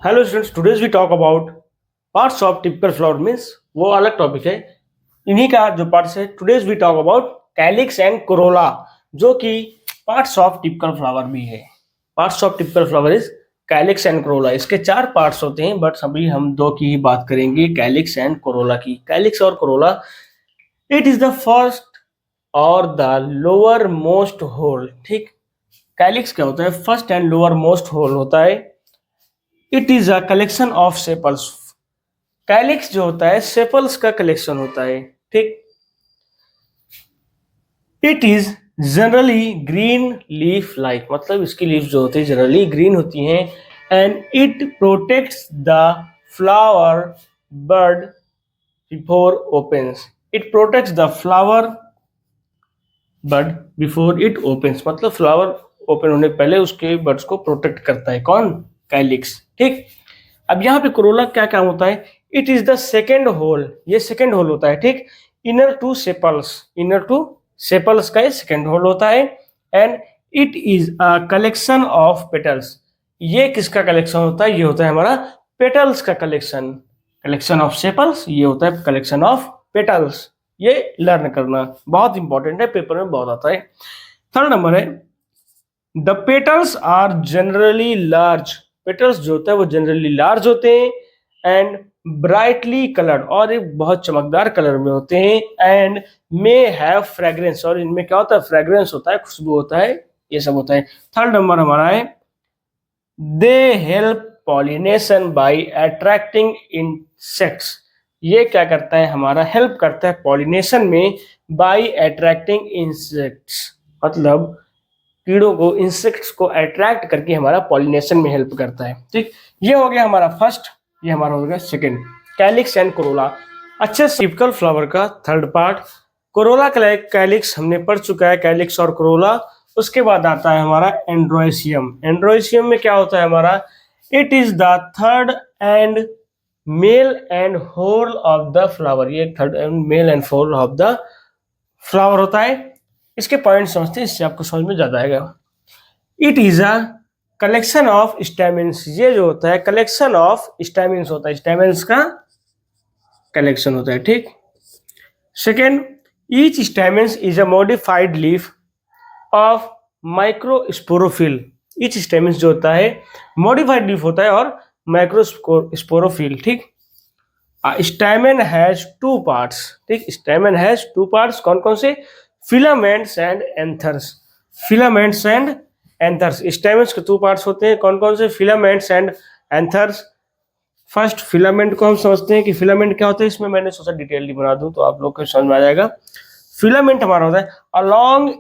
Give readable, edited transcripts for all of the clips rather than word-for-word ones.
Hello students, today's we talk about parts of typical flower means वो अलग topic है। इन्हीं का जो पार्ट्स है, today's we talk about calyx and corolla, जो कि पार्ट्स ऑफ टिपिकल फ्लावर भी है। Parts of typical flower is calyx and corolla. इसके 4 पार्ट्स होते हैं, बट अभी हम 2 की ही बात करेंगे, कैलिक्स एंड कोरोला की। कैलिक्स और corolla, it is the first और द लोअर मोस्ट होल। ठीक, कैलिक्स क्या होता है? First and lower most whorl होता है। It is a collection of sepals. Calyx जो होता है सेपल्स का कलेक्शन होता है। ठीक, it is generally green leaf like, मतलब इसकी लीफ जो होती है जनरली ग्रीन होती हैं। And it protects the flower bird before opens. It protects the flower bird before it opens, मतलब फ्लावर ओपन होने पहले उसके बर्ड्स को प्रोटेक्ट करता है। कौन? कैलिक्स। ठीक, अब यहाँ पे कोरोला क्या काम होता है? It is the second whorl, ये सेकेंड होल होता है। ठीक, inner to sepals, inner to sepals का ये सेकेंड होल होता है। And it is a collection of petals. ये किसका कलेक्शन होता है? ये होता है हमारा पेटल्स का कलेक्शन। कलेक्शन ऑफ सेपल्स, ये होता है कलेक्शन ऑफ पेटल्स। ये लर्न करना बहुत इंपॉर्टेंट है, पेपर में बहुत आता है। थर्ड नंबर है the petals are generally large. Petals जो होता है वो जनरली लार्ज होते हैं एंड ब्राइटली कलर्ड, और एक बहुत चमकदार कलर में होते हैं। एंड मे हैव फ्रेग्रेंस, और इनमें क्या होता है? फ्रेग्रेंस होता है, खुशबू होता है, ये सब होता है। थर्ड नंबर हमारा है they help pollination by attracting insects. ये क्या करता है? हमारा हेल्प करता है पॉलिनेशन में बाय अट्रैक्टिंग इंसेक्ट्स, मतलब कीड़ों को, इंसेक्ट्स को अट्रैक्ट करके हमारा पॉलिनेशन में हेल्प करता है। ठीक, ये हो गया हमारा फर्स्ट, ये हमारा हो गया सेकंड, कैलिक्स एंड कोरोला। अच्छे टिपिकल फ्लावर का थर्ड पार्ट कोरोला कैलिक्स हमने पढ़ चुका है, कैलिक्स और कोरोला। उसके बाद आता है हमारा एंड्रोइसियम। एंड्रोइसियम में क्या होता है हमारा? It is the third and male and whole of the flower. ये third and male and whole of the flower होता है। इसके पॉइंट समझते हैं, इससे आपको समझ में ज्यादा आएगा। It is a collection of stamens. ये जो होता है कलेक्शन ऑफ स्टैमिन्स होता है, स्टैमिन्स का कलेक्शन होता है। ठीक, second, each stamens is a modified leaf of microsporophyll. Each stamens जो होता है मॉडिफाइड लीफ होता है और माइक्रोस्पोरोफिल। ठीक, स्टैमेन हैज 2 पार्ट्स। ठीक, स्टैमेन हैज 2 पार्ट्स। कौन कौन से? Filaments and anthers. Filaments and anthers, stamens के 2 पार्ट्स होते हैं। कौन कौन से? Filaments and anthers. First filament को हम समझते हैं कि फिलामेंट क्या होता है। इसमें मैंने सोचा डिटेल बना दूं तो आप लोग को समझ में आ जाएगा। फिलामेंट हमारा होता है a long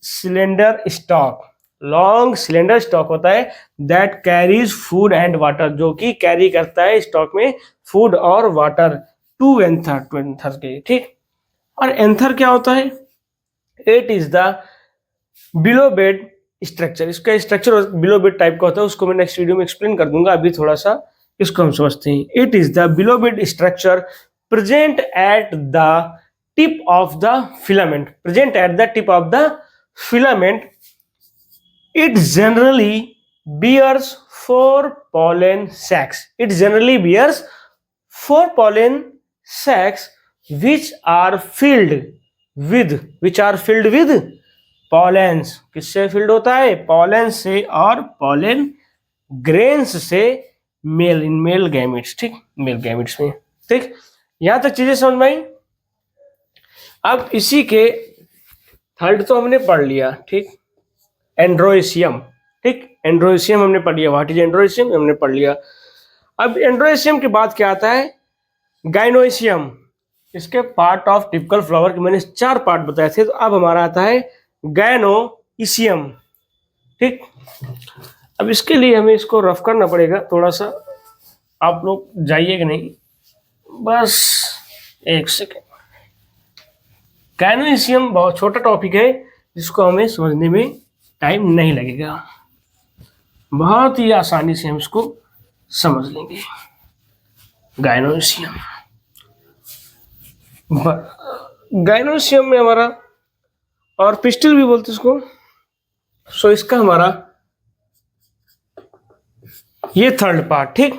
cylinder stock. Long cylinder stock होता है that carries food and water, जो कि कैरी करता है स्टॉक में फूड और वाटर टू एंथर के। ठीक, और एंथर क्या होता है? It is the below bed structure. इसका स्ट्रक्चर बिलो बेड टाइप का होता है, उसको मैं नेक्स्ट वीडियो में एक्सप्लेन कर दूंगा। अभी थोड़ा सा इसको हम समझते हैं। It is the below bed structure present at the tip of the filament. Present at the tip of the filament. It generally bears 4 pollen sacs. It generally bears 4 pollen sacs which are filled with pollens. किससे filled होता है? pollen से और pollen grains से male gametes. ठीक, male gametes में। ठीक, यहां तक चीजें समझ में आई। अब इसी के थर्ड तो हमने पढ़ लिया। ठीक, एंड्रोइसियम। ठीक, एंड्रोइसियम हमने पढ़ लिया। व्हाट इज एंड्रोइसियम हमने पढ़ लिया। अब एंड्रोइसियम के बाद क्या आता है? गाइनोइसियम। इसके पार्ट ऑफ टिपिकल फ्लावर के मैंने 4 पार्ट बताए थे, तो अब हमारा आता है गाइनोइसियम। ठीक, अब इसके लिए हमें इसको रफ करना पड़ेगा थोड़ा सा। आप लोग जाइएगा नहीं, बस एक सेकेंड। गाइनोइसियम बहुत छोटा टॉपिक है, जिसको हमें समझने में टाइम नहीं लगेगा, बहुत ही आसानी से हम इसको समझ लेंगे। गाइनोइसियम, गाइनोइसियम में हमारा, और पिस्टल भी बोलते इसको। सो इसका हमारा ये थर्ड पार्ट, ठीक।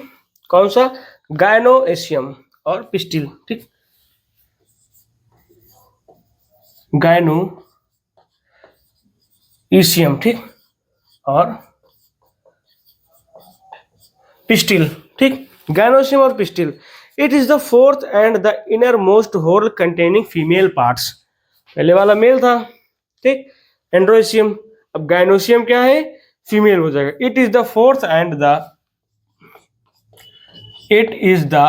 कौन सा? गायनोएशियम और पिस्टिल, ठीक। गायनोईशियम, ठीक, और पिस्टिल, ठीक। गायनोशियम और pistil. It is the fourth and the inner most whorl containing female parts. पहले वाला मेल था, ठीक, एंड्रोशियम। अब गायनोशियम क्या है? फीमेल हो जाएगा। It is the fourth and the it is the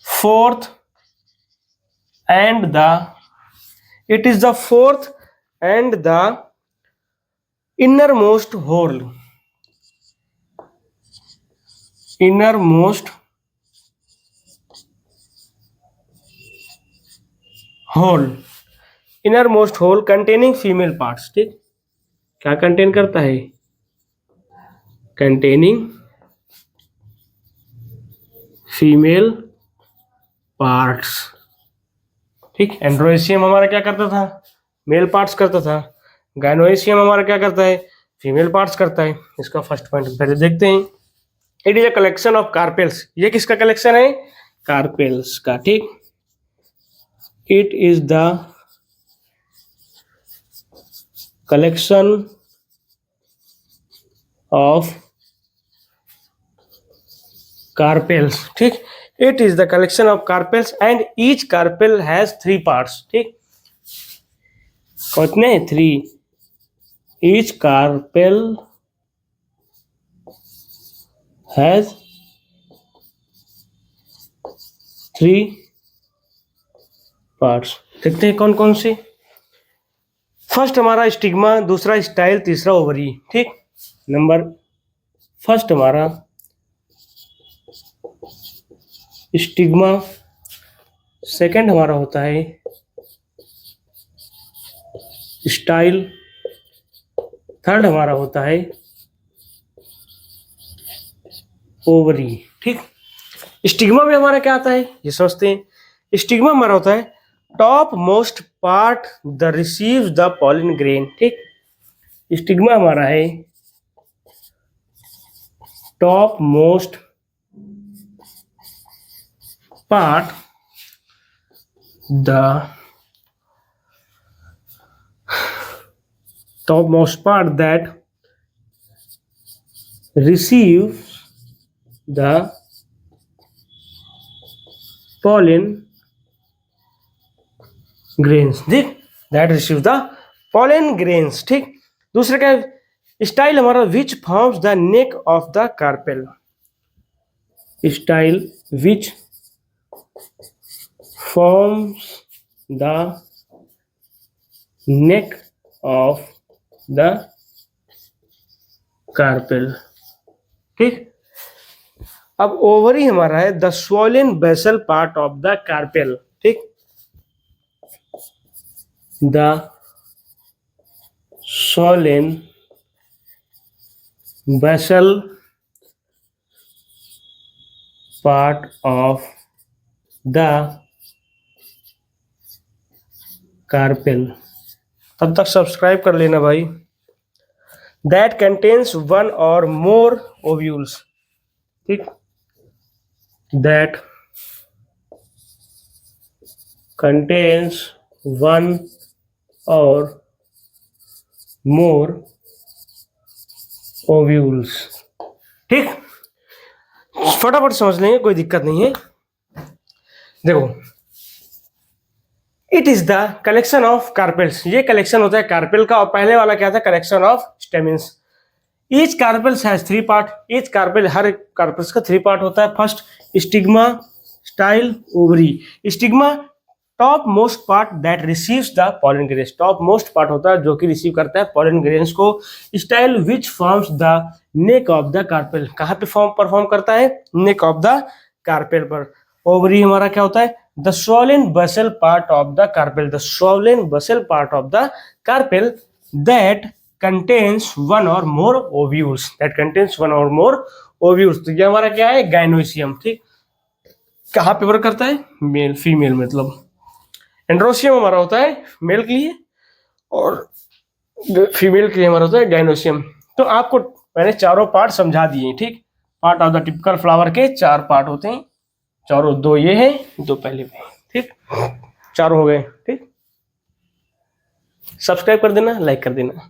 fourth and the it is the fourth and the innermost whole innermost whole innermost whole containing female parts, ठीक। क्या contain करता है? containing female parts, ठीक। एंड्रोएशियम हमारा क्या करता था? Mail parts करता था। गायनोएशियम हमारा क्या करता है? फीमेल पार्ट्स करता है। इसका फर्स्ट पॉइंट पहले देखते हैं। It is a collection of carpels. ये किसका कलेक्शन है? कार्पेल्स का, ठीक। It is the collection of carpels, ठीक। It is the collection of carpels and each carpel has 3 parts, ठीक। कितने? 3। Each carpel has 3 parts. देखते हैं कौन कौन से। फर्स्ट हमारा स्टिग्मा, दूसरा स्टाइल, तीसरा ओवरी, ठीक। नंबर फर्स्ट हमारा स्टिग्मा, सेकंड हमारा होता है स्टाइल, थर्ड हमारा होता है ओवरी, ठीक। स्टिग्मा में हमारा क्या आता है ये समझते हैं। स्टिग्मा हमारा होता है top most part the receives the pollen grain, ठीक। स्टिग्मा हमारा है top most part the topmost part that receives the pollen grains, ठीक। that receives the pollen grains, ठीक। दूसरा क्या है? स्टाइल हमारा which forms the neck of the carpel। Style which forms the neck of the carpel, ठीक। अब ovary हमारा है the swollen basal part of the carpel, ठीक। The swollen basal part of the carpel. तब तक subscribe कर लेना भाई। दैट कंटेन्स 1 और मोर ओव्यूल्स, ठीक। दैट कंटेन्स 1 और मोर ओव्यूल्स, ठीक। फटाफट समझ लेंगे, कोई दिक्कत नहीं है। देखो, it is the collection of carpels. ये कलेक्शन होता है कार्पेल का। और पहले वाला क्या था? Collection of stamens. Each carpels has 3 part. Each carpel, हर कार्पेल्स का 3 पार्ट होता है। First stigma, style, ovary. Stigma top most part that receives the pollen grains. Top most part होता है जो कि रिसीव करता है पॉलन ग्रेन्स को। Style which forms the neck of the carpel. कहाँ पे परफॉर्म करता है? नेक ऑफ द कार्पेल पर। ओवरी हमारा क्या होता है? the swollen basal part of the carpel, the swollen basal part of the carpel that contains 1 or more ovules, that contains 1 or more ovules। तो ये हमारा क्या है? गायनोशियम, ठीक। कहाँ पे वर्क करता है? मेल फीमेल मतलब। एंड्रोशियम हमारा होता है मेल के लिए और फीमेल के लिए हमारा होता है गायनोशियम। तो आपको मैंने चारों पार्ट समझा दिए। ठीक, part of the typical flower के 4 पार्ट होते हैं, चारों, 2 ये हैं, 2 पहले में। ठीक, चारों हो गए। ठीक, सब्सक्राइब कर देना, लाइक कर देना।